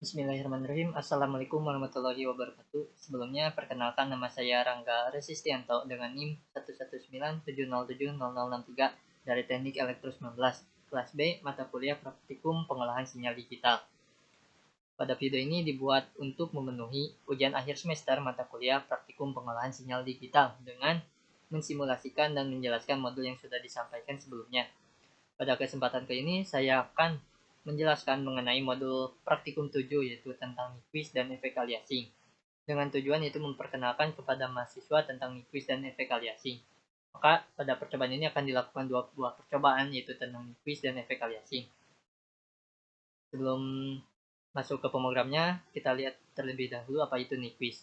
Bismillahirrahmanirrahim. Assalamualaikum warahmatullahi wabarakatuh. Sebelumnya, perkenalkan nama saya Rangga Resistianto dengan NIM 11970700063 dari Teknik Elektro 19, kelas B, mata kuliah praktikum pengolahan sinyal digital. Pada video ini dibuat untuk memenuhi ujian akhir semester mata kuliah praktikum pengolahan sinyal digital dengan mensimulasikan dan menjelaskan modul yang sudah disampaikan sebelumnya. Pada kesempatan kali ini, saya akan menjelaskan mengenai modul praktikum 7 yaitu tentang Nyquist dan efek aliasing. Dengan tujuan yaitu memperkenalkan kepada mahasiswa tentang Nyquist dan efek aliasing. Maka pada percobaan ini akan dilakukan dua buah percobaan yaitu tentang Nyquist dan efek aliasing. Sebelum masuk ke pemrogramnya, kita lihat terlebih dahulu apa itu Nyquist.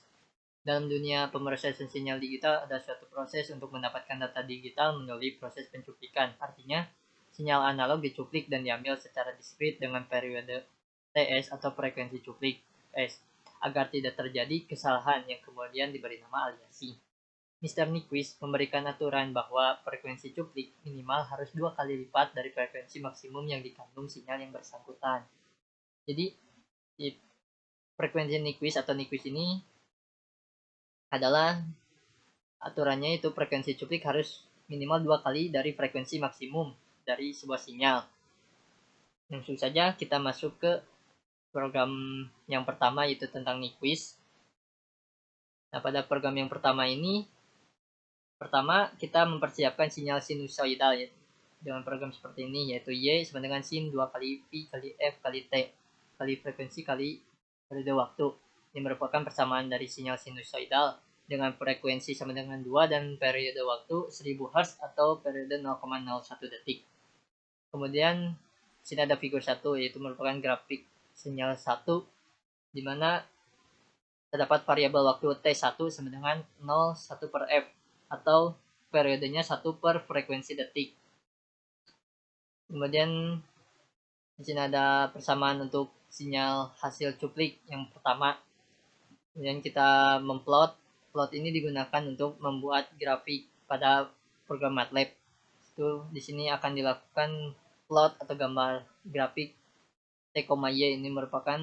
Dalam dunia pemrosesan sinyal digital ada suatu proses untuk mendapatkan data digital melalui proses pencuplikan. Artinya, sinyal analog dicuplik dan diambil secara diskrit dengan periode TS atau frekuensi cuplik S, agar tidak terjadi kesalahan yang kemudian diberi nama aliasing. Mr. Nyquist memberikan aturan bahwa frekuensi cuplik minimal harus 2 kali lipat dari frekuensi maksimum yang dikandung sinyal yang bersangkutan. Jadi, frekuensi Nyquist atau Nyquist ini adalah aturannya itu frekuensi cuplik harus minimal 2 kali dari frekuensi maksimum dari sebuah sinyal. Langsung saja kita masuk ke program yang pertama yaitu tentang Nyquist. Nah, pada program yang pertama ini, pertama kita mempersiapkan sinyal sinusoidal ya, dengan program seperti ini, yaitu Y sama dengan sin 2 kali Pi kali F kali T kali frekuensi kali periode waktu. Ini merupakan persamaan dari sinyal sinusoidal dengan frekuensi sama dengan 2 dan periode waktu 1000 Hz atau periode 0,01 detik. Kemudian sini ada figur 1 yaitu merupakan grafik sinyal 1 di mana terdapat variabel waktu T1 sama dengan 0,1 per F atau periodenya 1 per frekuensi detik. Kemudian di sini ada persamaan untuk sinyal hasil cuplik yang pertama. Kemudian kita memplot. Plot ini digunakan untuk membuat grafik pada program MATLAB. Itu di sini akan dilakukan plot atau gambar grafik T,Y ini merupakan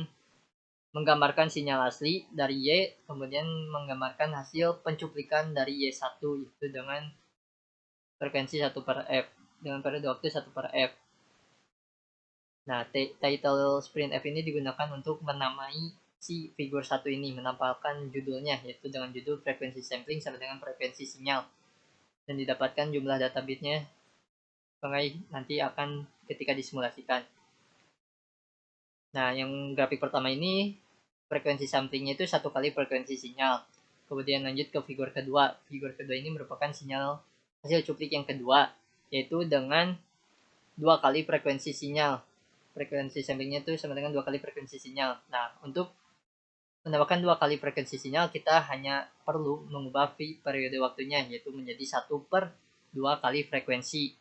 menggambarkan sinyal asli dari Y, kemudian menggambarkan hasil pencuplikan dari Y1 itu dengan frekuensi 1 per F, dengan periode waktu 1 per F. Nah, title sprint F ini digunakan untuk menamai si figur 1 ini, menampilkan judulnya, yaitu dengan judul frekuensi sampling sama dengan frekuensi sinyal. Dan didapatkan jumlah data bitnya nanti akan ketika disimulasikan. Nah, yang grafik pertama ini frekuensi samplingnya itu 1 kali frekuensi sinyal. Kemudian lanjut ke figur kedua. Figur kedua ini merupakan sinyal hasil cuplik yang kedua, yaitu dengan 2 kali frekuensi sinyal. Frekuensi samplingnya itu sama dengan 2 kali frekuensi sinyal. Nah, untuk menambahkan 2 kali frekuensi sinyal, kita hanya perlu mengubah periode waktunya, yaitu menjadi 1 per 2 kali frekuensi.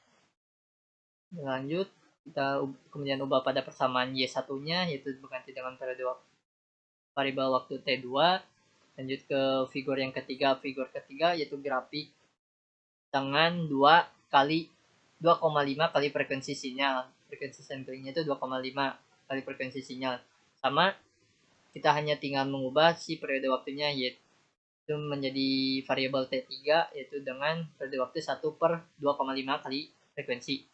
Lanjut, kita kemudian ubah pada persamaan Y1-nya, yaitu berganti dengan periode variabel waktu T2. Lanjut ke figur yang ketiga. Figur ketiga yaitu grafik dengan 2,5 kali frekuensi sinyal. Frekuensi samplingnya itu 2,5 kali frekuensi sinyal. Sama, kita hanya tinggal mengubah si periode waktunya yaitu menjadi variabel T3 yaitu dengan periode waktu 1 per 2,5 kali frekuensi.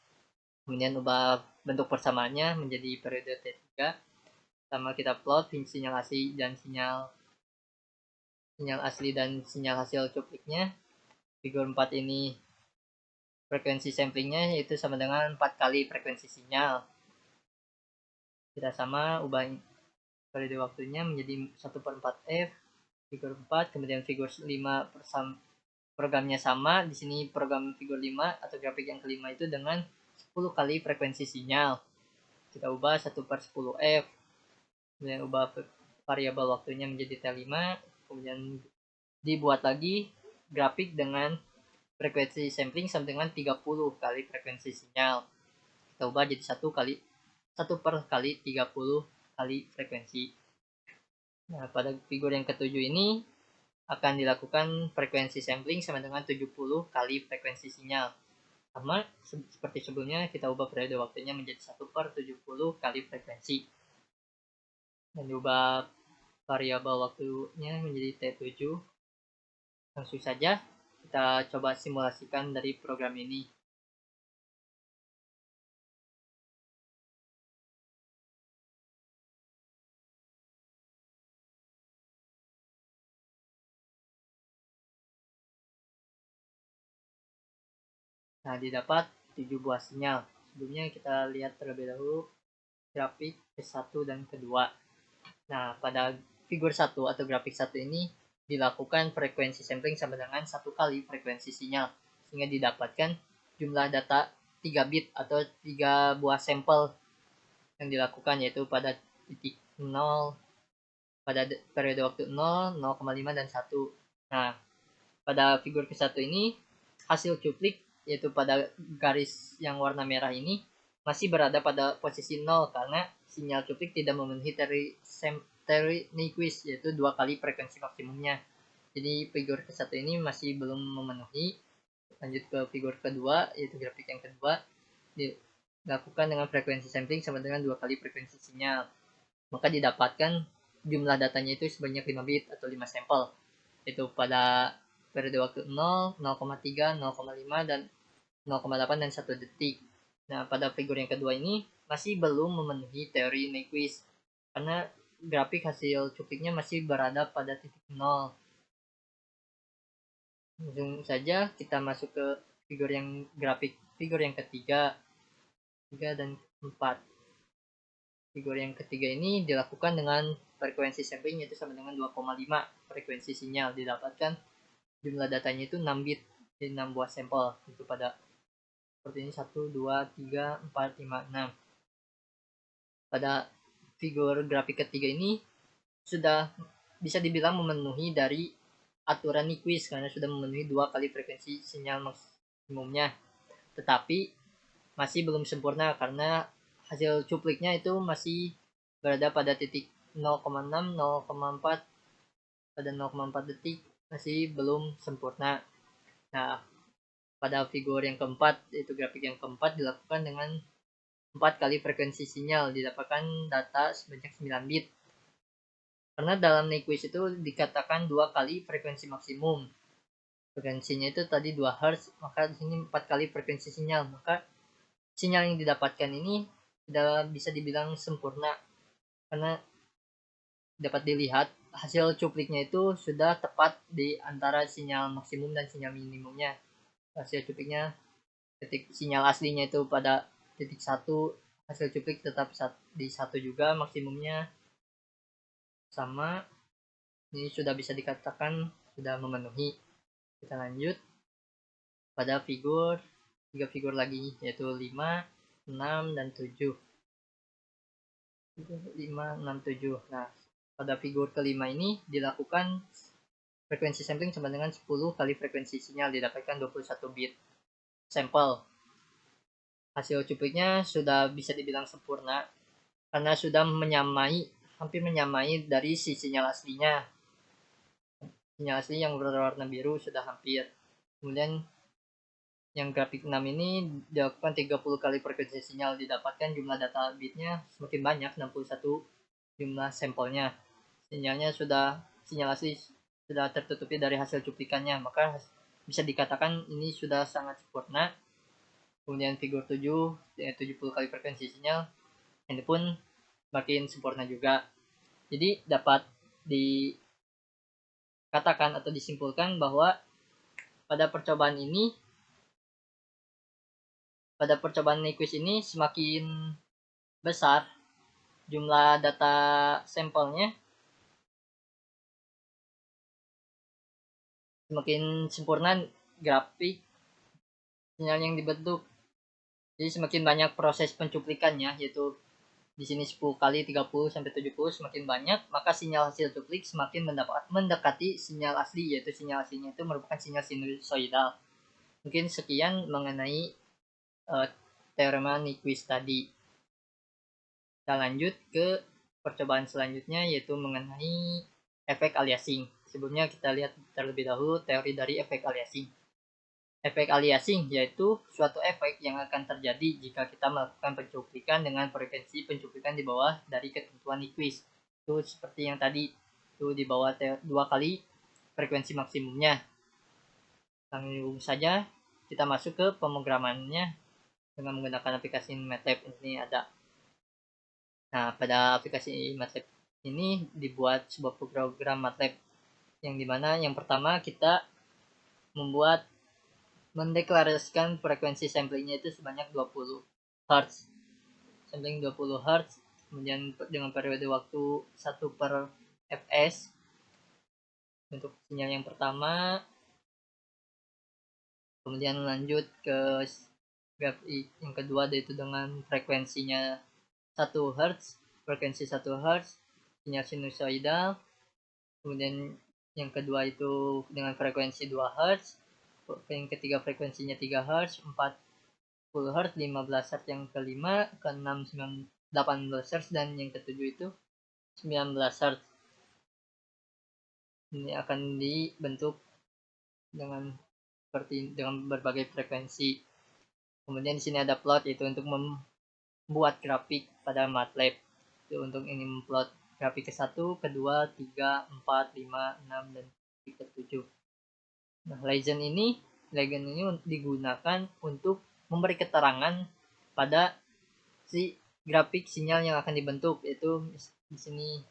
Kemudian ubah bentuk persamaannya menjadi periode T3. Sama kita plot sinyal asli dan sinyal sinyal hasil cupliknya. Figur 4 ini frekuensi samplingnya yaitu sama dengan 4 kali frekuensi sinyal. Kita sama ubah periode waktunya menjadi 1 per 4 F. Figur 4, kemudian figur 5 programnya sama. Di sini program figur 5 atau grafik yang kelima itu dengan 10 kali frekuensi sinyal. Kita ubah 1 per 10 F. Kemudian ubah variabel waktunya menjadi T5. Kemudian dibuat lagi grafik dengan frekuensi sampling sama dengan 30 kali frekuensi sinyal. Kita ubah jadi 1 per kali 30 kali frekuensi. Nah, pada figur yang ketujuh ini akan dilakukan frekuensi sampling sama dengan 70 kali frekuensi sinyal. Sama seperti sebelumnya, kita ubah periode waktunya menjadi 1 per 70 kali frekuensi. dan diubah variabel waktunya menjadi T7. Langsung saja kita coba simulasikan dari program ini. Nah, didapat 7 buah sinyal. Sebelumnya kita lihat terlebih dahulu grafik ke-1 dan kedua. Nah, pada figur 1 atau grafik 1 ini dilakukan frekuensi sampling sama dengan 1 kali frekuensi sinyal, sehingga didapatkan jumlah data 3 bit atau 3 buah sampel yang dilakukan, yaitu pada titik 0, pada periode waktu 0, 0,5, dan 1. Nah, pada figur ke-1 ini hasil cuplik, yaitu pada garis yang warna merah ini, masih berada pada posisi 0 karena sinyal cuplik tidak memenuhi Terry Nyquist, yaitu 2 kali frekuensi maksimumnya. Jadi figur ke-1 ini masih belum memenuhi. Lanjut ke figur kedua, yaitu grafik yang kedua, dilakukan dengan frekuensi sampling sama dengan 2 kali frekuensi sinyal. Maka didapatkan jumlah datanya itu sebanyak 5 bit atau 5 sampel, yaitu pada periode waktu 0, 0,3, 0,5, dan 0,8 dan 1 detik. Nah, pada figur yang kedua ini masih belum memenuhi teori Nyquist karena grafik hasil cupliknya masih berada pada titik 0. Langsung saja kita masuk ke figur yang ketiga, 3 dan 4. Figur yang ketiga ini dilakukan dengan frekuensi sampling yaitu sama dengan 2,5 frekuensi sinyal. Didapatkan jumlah datanya itu 6 bit, jadi 6 buah sampel. Itu pada seperti ini, 1, 2, 3, 4, 5, 6. Pada figur grafik ketiga ini sudah bisa dibilang memenuhi dari aturan Nyquist karena sudah memenuhi 2 kali frekuensi sinyal maksimumnya. Tetapi masih belum sempurna karena hasil cupliknya itu masih berada pada titik 0,6, 0,4, pada 0,4 detik, masih belum sempurna. Nah, pada figur yang keempat, yaitu grafik yang keempat, dilakukan dengan 4 kali frekuensi sinyal, didapatkan data sebanyak 9 bit. Karena dalam Nyquist itu dikatakan 2 kali frekuensi maksimum. Frekuensinya itu tadi 2 Hz, maka di sini 4 kali frekuensi sinyal. Maka sinyal yang didapatkan ini tidak bisa dibilang sempurna karena dapat dilihat hasil cupliknya itu sudah tepat di antara sinyal maksimum dan sinyal minimumnya. Hasil cupliknya, ketik sinyal aslinya itu pada titik 1, hasil cuplik tetap di 1 juga, maksimumnya sama. Ini sudah bisa dikatakan sudah memenuhi. Kita lanjut pada figur 3 figur lagi, yaitu 5, 6, dan 7. 5, 6, 7. Nah, pada figur kelima ini dilakukan frekuensi sampling sama dengan 10 kali frekuensi sinyal, didapatkan 21 bit sampel. Hasil cupliknya sudah bisa dibilang sempurna karena sudah hampir menyamai dari si sinyal aslinya. Sinyal asli yang berwarna biru sudah hampir. Kemudian yang grafik 6 ini dilakukan 30 kali frekuensi sinyal, didapatkan jumlah data bitnya semakin banyak, 61 jumlah sampelnya. Sinyal asli sudah tertutupi dari hasil cuplikannya, maka bisa dikatakan ini sudah sangat sempurna. Kemudian figur 7, 70 kali frekuensi sinyal, ini pun makin sempurna juga. Jadi dapat dikatakan atau disimpulkan bahwa pada percobaan Nyquist ini semakin besar jumlah data sampelnya, semakin sempurna grafik sinyal yang dibentuk. Jadi semakin banyak proses pencuplikannya, yaitu di sini 10 kali 30 sampai 70 semakin banyak, maka sinyal hasil cuplik semakin mendekati sinyal asli, yaitu sinyal aslinya itu merupakan sinyal sinusoidal. Mungkin sekian mengenai teorema Nyquist tadi. Kita lanjut ke percobaan selanjutnya, yaitu mengenai efek aliasing. Sebelumnya kita lihat terlebih dahulu teori dari efek aliasing. Efek aliasing yaitu suatu efek yang akan terjadi jika kita melakukan pencuplikan dengan frekuensi pencuplikan di bawah dari ketentuan Nyquist. Itu seperti yang tadi, itu di bawah 2 kali frekuensi maksimumnya. Langsung saja kita masuk ke pemrogramannya dengan menggunakan aplikasi MATLAB. Ini ada. Nah, pada aplikasi MATLAB ini dibuat sebuah program MATLAB yang dimana yang pertama kita mendeklarasikan frekuensi samplingnya itu sebanyak 20 Hz. Sampling 20 Hz, kemudian dengan periode waktu 1 per fs untuk sinyal yang pertama. Kemudian lanjut ke grafik yang kedua, yaitu dengan frekuensinya 1 Hz, frekuensi 1 Hz, sinyal sinusoidal. Kemudian yang kedua itu dengan frekuensi 2 Hz, yang ketiga frekuensinya 3 Hz, 40 Hz, 15 Hz yang kelima, ke-6 18 Hz, dan yang ketujuh itu 19 Hz. Ini akan dibentuk dengan berbagai frekuensi. Kemudian di sini ada plot, yaitu untuk membuat grafik pada MATLAB. Itu untuk ini memplot grafik ke-1, ke-2, 3, 4, 5, 6, dan ke-7. Nah, legend ini digunakan untuk memberi keterangan pada si grafik sinyal yang akan dibentuk, yaitu di sini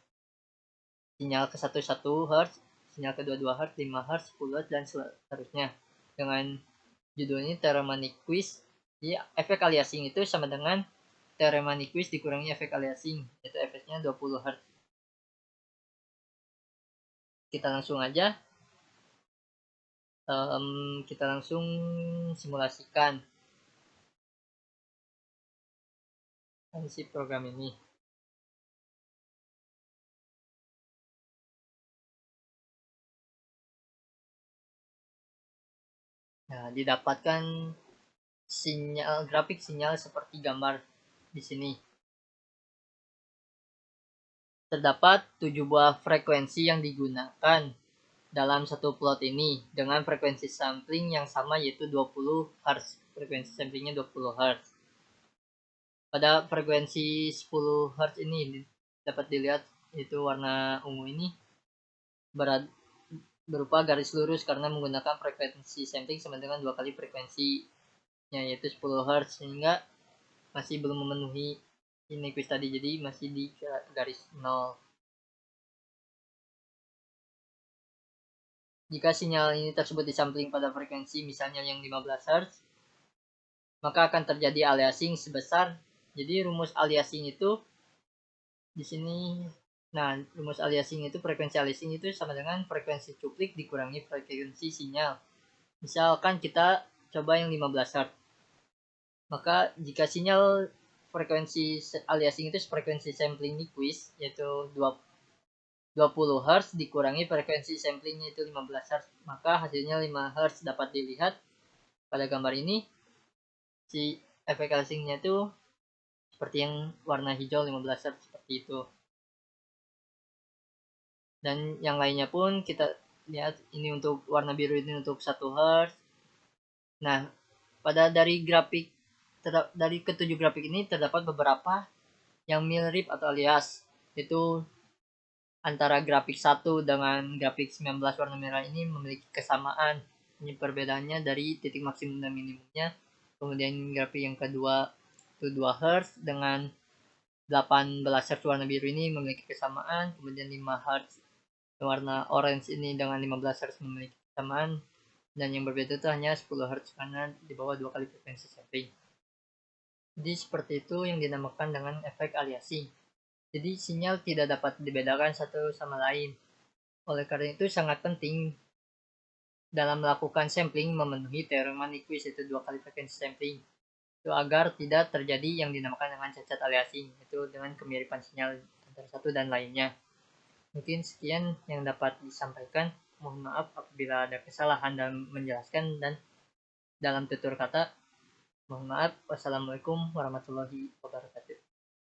sinyal ke-1 1 Hz, sinyal ke-2 2 Hz, 5 Hz, 10 Hz, dan seterusnya. Dengan judulnya teorema Nyquist. Jadi efek aliasing itu sama dengan teorema Nyquist dikurangi efek aliasing, yaitu efeknya 20 Hz. Kita langsung aja kita langsung simulasikan si program ini. Nah, didapatkan grafik sinyal seperti gambar di sini. Terdapat 7 buah frekuensi yang digunakan dalam satu plot ini dengan frekuensi sampling yang sama, yaitu 20 Hz. Frekuensi samplingnya 20 Hz. Pada frekuensi 10 Hz ini dapat dilihat, yaitu warna ungu ini berupa garis lurus karena menggunakan frekuensi sampling sama dengan 2 kali frekuensinya, yaitu 10 Hz, sehingga masih belum memenuhi ini quiz tadi, jadi masih di garis 0. Jika sinyal ini tersebut disampling pada frekuensi misalnya yang 15 Hz, maka akan terjadi aliasing sebesar, jadi rumus aliasing itu di sini. Nah, rumus aliasing itu, frekuensi aliasing itu sama dengan frekuensi cuplik dikurangi frekuensi sinyal. Misalkan kita coba yang 15 Hz. Maka jika sinyal frekuensi aliasing itu frekuensi sampling Nyquist, yaitu 20 Hz dikurangi frekuensi samplingnya itu 15 Hz, maka hasilnya 5 Hz. Dapat dilihat pada gambar ini, si efek aliasingnya itu seperti yang warna hijau 15 Hz seperti itu. Dan yang lainnya pun kita lihat, ini untuk warna biru ini untuk 1 Hz. Nah, dari ketujuh grafik ini terdapat beberapa yang mirip atau alias, yaitu antara grafik 1 dengan grafik 19 warna merah ini memiliki kesamaan. Ini perbedaannya dari titik maksimum dan minimumnya. Kemudian grafik yang kedua itu 2 Hz dengan 18 Hz warna biru ini memiliki kesamaan. Kemudian 5 Hz warna orange ini dengan 15 Hz memiliki kesamaan. Dan yang berbeda itu hanya 10 Hz karena di bawah 2 kali frekuensi sampling. Jadi seperti itu yang dinamakan dengan efek aliasing. Jadi sinyal tidak dapat dibedakan satu sama lain. Oleh karena itu sangat penting dalam melakukan sampling memenuhi teorema Nyquist, yaitu 2 kali frekuensi sampling, itu agar tidak terjadi yang dinamakan dengan cacat aliasing, yaitu dengan kemiripan sinyal antara satu dan lainnya. Mungkin sekian yang dapat disampaikan. Mohon maaf apabila ada kesalahan dalam menjelaskan dan dalam tutur kata. Mohon maaf. Wassalamualaikum warahmatullahi wabarakatuh.